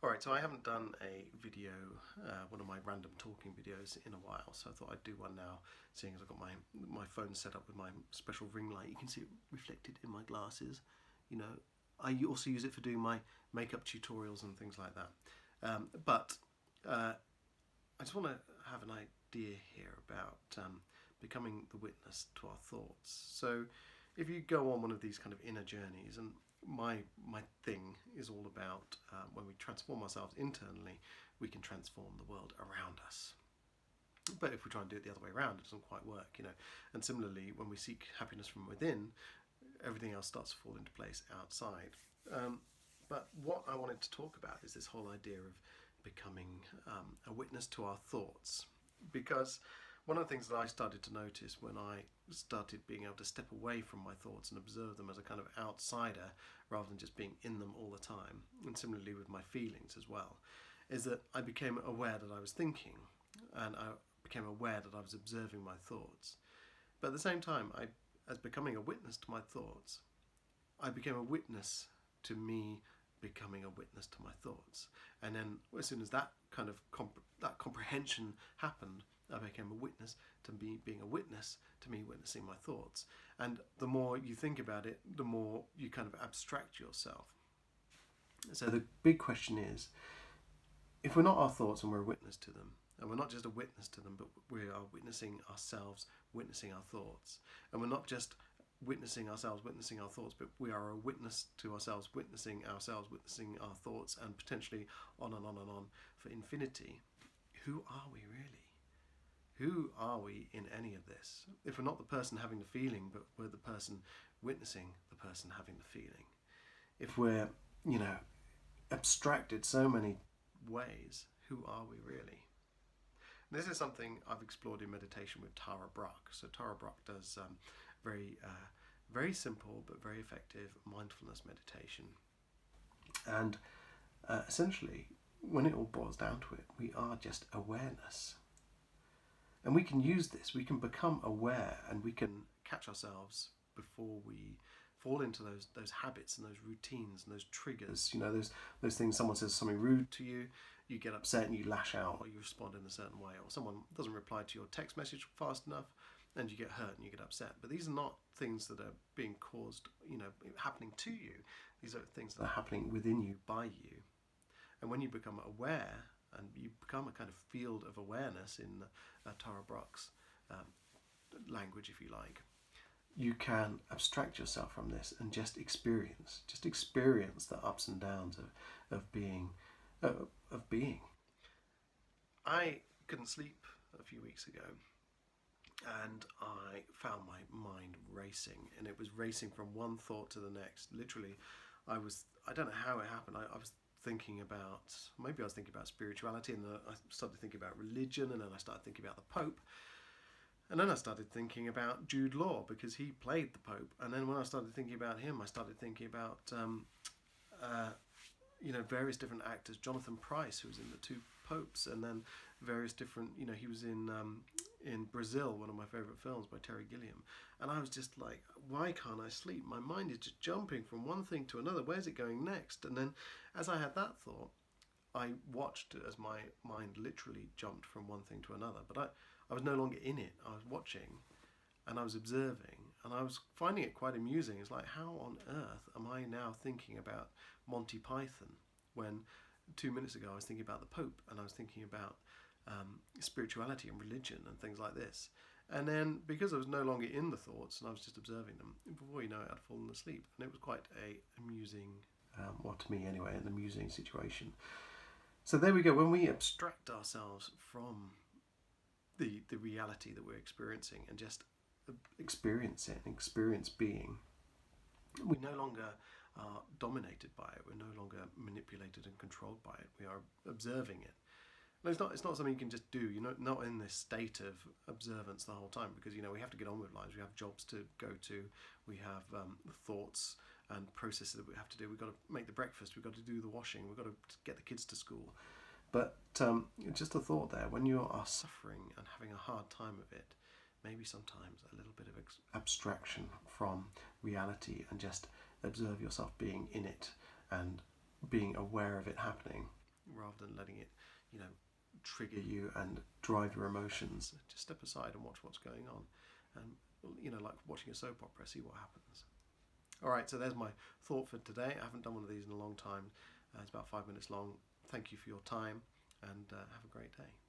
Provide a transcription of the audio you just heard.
Alright, so I haven't done a video, one of my random talking videos in a while, so I thought I'd do one now, seeing as I've got my phone set up with my special ring light. You can see it reflected in my glasses. You know, I also use it for doing my makeup tutorials and things like that. But I just want to have an idea here about becoming the witness to our thoughts. So if you go on one of these kind of inner journeys, and my thing is all about when we transform ourselves internally, we can transform the world around us. But if we try and do it the other way around, it doesn't quite work, you know. And similarly, when we seek happiness from within, everything else starts to fall into place outside. But what I wanted to talk about is this whole idea of becoming a witness to our thoughts. Because one of the things that I started to notice when I started being able to step away from my thoughts and observe them as a kind of outsider rather than just being in them all the time, and similarly with my feelings as well, is that I became aware that I was thinking, and I became aware that I was observing my thoughts. But at the same time, as becoming a witness to my thoughts, I became a witness to me becoming a witness to my thoughts. And then as soon as that kind of that comprehension happened, I became a witness to me being a witness to me witnessing my thoughts. And the more you think about it, the more you kind of abstract yourself. So the big question is, if we're not our thoughts and we're a witness to them, and we're not just a witness to them, but we are witnessing ourselves, witnessing our thoughts. And we're not just witnessing ourselves, witnessing our thoughts, but we are a witness to ourselves, witnessing our thoughts, and potentially on and on and on for infinity. Who are we really? Who are we in any of this? If we're not the person having the feeling, but we're the person witnessing the person having the feeling. If we're, abstracted so many ways, who are we really? This is something I've explored in meditation with Tara Brach. So Tara Brach does very simple but very effective mindfulness meditation. And essentially, when it all boils down to it, we are just awareness. And we can use this, we can become aware, and we can catch ourselves before we fall into those habits and those routines and those triggers. Those things, someone says something rude to you, you get upset and you lash out, or you respond in a certain way, or someone doesn't reply to your text message fast enough and you get hurt and you get upset. But these are not things that are being caused, happening to you. These are things that are happening within you, by you. And when you become aware, and you become a kind of field of awareness in Tara Brach's language, if you like, you can abstract yourself from this and just experience the ups and downs of being. I couldn't sleep a few weeks ago, and I found my mind racing, and it was racing from one thought to the next. Literally, I don't know how it happened. I was thinking about spirituality, and then I started thinking about religion, and then I started thinking about the Pope, and then I started thinking about Jude Law because he played the Pope. And then when I started thinking about him, I started thinking about various different actors. Jonathan Pryce, who was in The Two Popes, and then various different, he was in Brazil, one of my favourite films by Terry Gilliam. And I was just like, why can't I sleep? My mind is just jumping from one thing to another. Where's it going next? And then as I had that thought, I watched as my mind literally jumped from one thing to another. But I was no longer in it. I was watching and I was observing, and I was finding it quite amusing. It's like, how on earth am I now thinking about Monty Python when 2 minutes ago I was thinking about the Pope, and I was thinking about spirituality and religion and things like this. And then because I was no longer in the thoughts and I was just observing them, before you know it, I'd fallen asleep. And it was quite a amusing, to me anyway, an amusing situation. So there we go. When we abstract ourselves from the reality that we're experiencing and just experience it and experience being, we no longer are dominated by it. We're no longer manipulated and controlled by it. We are observing it. And it's not something you can just do. You're not in this state of observance the whole time, because we have to get on with lives. We have jobs to go to. We have thoughts and processes that we have to do. We've got to make the breakfast. We've got to do the washing. We've got to get the kids to school. But just a thought there, when you are suffering and having a hard time of it, maybe sometimes a little bit of abstraction from reality and just observe yourself being in it and being aware of it happening rather than letting it, you know, trigger you and drive your emotions. Just step aside and watch what's going on, and you know, like watching a soap opera, see what happens. All right, so there's my thought for today. I haven't done one of these in a long time. It's about 5 minutes long. Thank you for your time, and have a great day.